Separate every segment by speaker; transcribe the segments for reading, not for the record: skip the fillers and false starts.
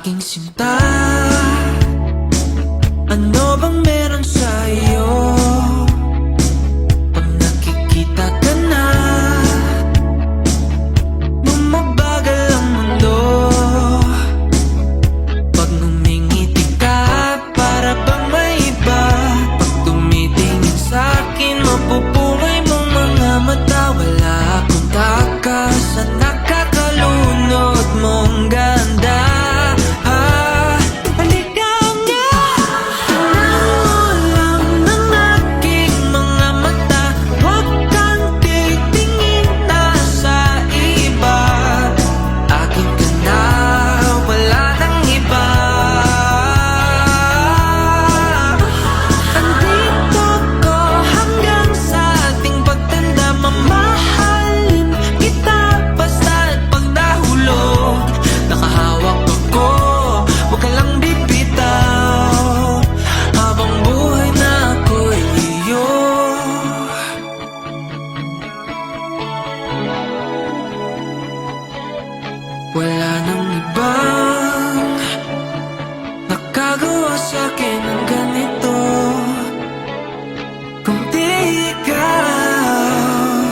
Speaker 1: Aking sinta, ano bang meron sa'yo? Pag nakikita ka na, bumabagal ang mundo. Pag ngumingiti ka, para bang may iba. Pag tumitingin sa'kin, mapupungay mong mga mata. Wala akong takas sa nakakalunod mong ganda. Wala nang ibang nakagawa sa'kin ng ganito, kundi ikaw.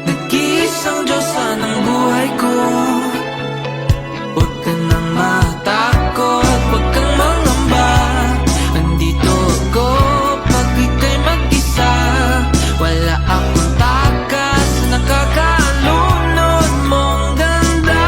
Speaker 1: Nag-iisang Diyosa ng buhay ko. Huwag ka nang matakot, huwag kang mangamba. Andito ako pag ika'y mag-isa. Wala akong takas na nakakalunod mong ganda.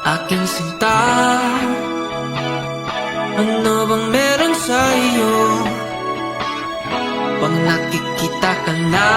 Speaker 1: Aking sinta, ano bang meron sa iyo? Pag nakikita ka na,